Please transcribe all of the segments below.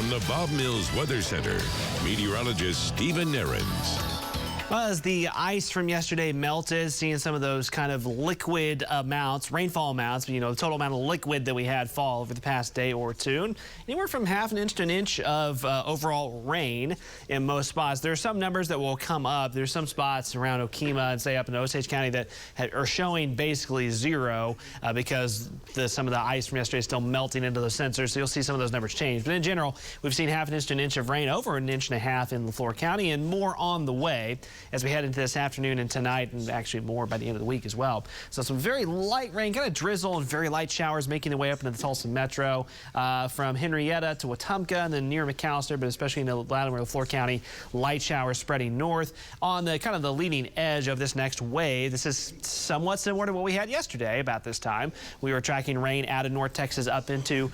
From the Bob Mills Weather Center, meteorologist Stephen Nehrenz. Well, as the ice from yesterday melted, seeing some of those kind of liquid amounts, rainfall amounts, the total amount of liquid that we had fall over the past day or two, anywhere from half an inch to an inch of overall rain in most spots. There are some numbers that will come up. There's some spots around Okemah and say up in Osage County that are showing basically zero because some of the ice from yesterday is still melting into those sensors. So you'll see some of those numbers change. But in general, we've seen half an inch to an inch of rain, over an inch and a half in LaFleur County, and more on the way as we head into this afternoon and tonight, and actually more by the end of the week as well. So some very light rain, kind of drizzle and very light showers making their way up into the Tulsa metro from Henrietta to Wetumpka and then near McAllister, but especially in the Latimer, LaFleur County, light showers spreading north. On the kind of the leading edge of this next wave, this is somewhat similar to what we had yesterday about this time. We were tracking rain out of North Texas up into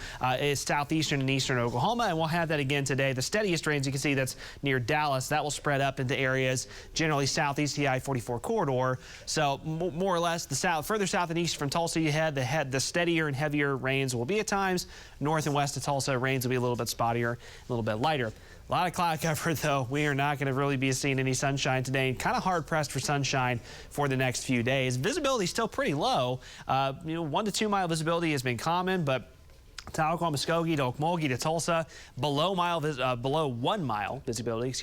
southeastern and eastern Oklahoma, and we'll have that again today. The steadiest rains you can see that's near Dallas, that will spread up into areas generally southeast the I-44 corridor. So more or less further south and east from Tulsa you head, the steadier and heavier rains will be at times. North and west of Tulsa, rains will be a little bit spottier, a little bit lighter. A lot of cloud cover, though. We are not going to really be seeing any sunshine today. Kind of hard pressed for sunshine for the next few days. Visibility is still pretty low. 1 to 2 mile visibility has been common, but Tahlequah, Muskogee to Okmulgee to Tulsa, below 1 mile visibility,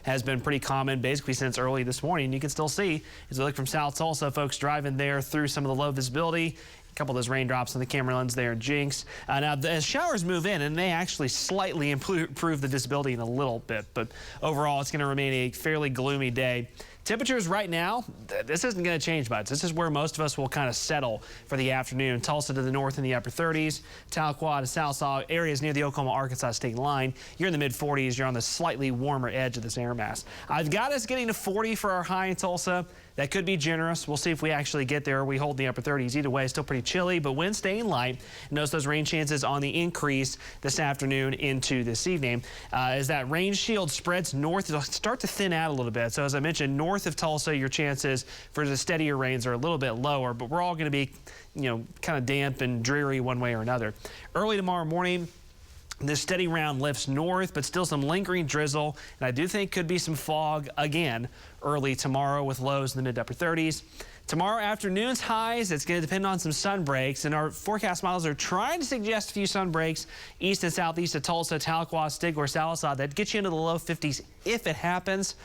has been pretty common basically since early this morning. You can still see as we look from South Tulsa, folks driving there through some of the low visibility. A couple of those raindrops on the camera lens there in Jinx. Now, as showers move in, and they actually slightly improve the visibility in a little bit, but overall, it's going to remain a fairly gloomy day. Temperatures right now, this isn't going to change much. This is where most of us will kind of settle for the afternoon. Tulsa to the north in the upper 30s, Tahlequah to South areas near the Oklahoma-Arkansas state line. You're in the mid-40s. You're on the slightly warmer edge of this air mass. I've got us getting to 40 for our high in Tulsa. That could be generous. We'll see if we actually get there. We hold the upper 30s. Either way, still pretty chilly, but wind staying light. Notice those rain chances on the increase this afternoon into this evening. As that rain shield spreads north, it'll start to thin out a little bit. So as I mentioned, north of Tulsa, your chances for the steadier rains are a little bit lower, but we're all going to be, kind of damp and dreary one way or another. Early tomorrow morning, this steady round lifts north, but still some lingering drizzle, and I do think could be some fog again early tomorrow with lows in the mid-upper 30s. Tomorrow afternoon's highs, it's going to depend on some sun breaks, and our forecast models are trying to suggest a few sun breaks east and southeast of Tulsa, Tahlequah, Stigler, Sallisaw. That gets you into the low 50s if it happens.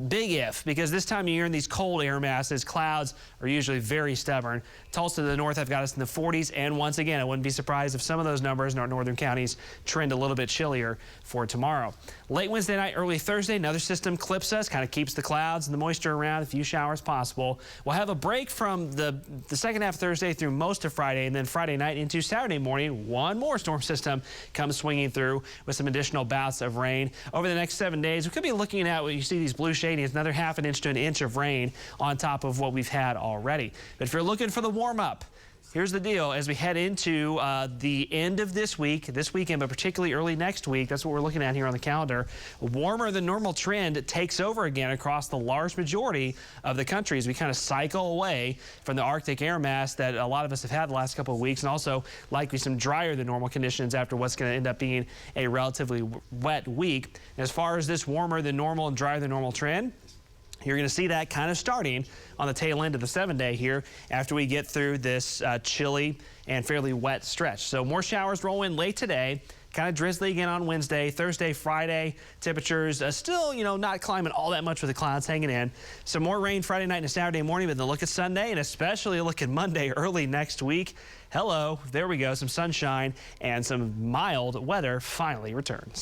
Big if, because this time of year in these cold air masses, clouds are usually very stubborn. Tulsa to the north have got us in the 40s, and once again, I wouldn't be surprised if some of those numbers in our northern counties trend a little bit chillier for tomorrow. Late Wednesday night, early Thursday, another system clips us, kind of keeps the clouds and the moisture around, a few showers possible. We'll have a break from the second half of Thursday through most of Friday, and then Friday night into Saturday morning, one more storm system comes swinging through with some additional bouts of rain. Over the next 7 days, we could be looking at what you see these blue shading, it's another half an inch to an inch of rain on top of what we've had already. But if you're looking for the warm-up, here's the deal. As we head into the end of this weekend, but particularly early next week, that's what we're looking at here on the calendar. Warmer than normal trend takes over again across the large majority of the country as we kind of cycle away from the Arctic air mass that a lot of us have had the last couple of weeks, and also likely some drier than normal conditions after what's going to end up being a relatively wet week. As far as this warmer than normal and drier than normal trend, you're going to see that kind of starting on the tail end of the 7-day here after we get through this chilly and fairly wet stretch. So more showers roll in late today. Kind of drizzly again on Wednesday, Thursday, Friday. Temperatures still, not climbing all that much with the clouds hanging in. Some more rain Friday night and Saturday morning, but then look at Sunday and especially look at Monday early next week. Hello, there we go. Some sunshine and some mild weather finally returns.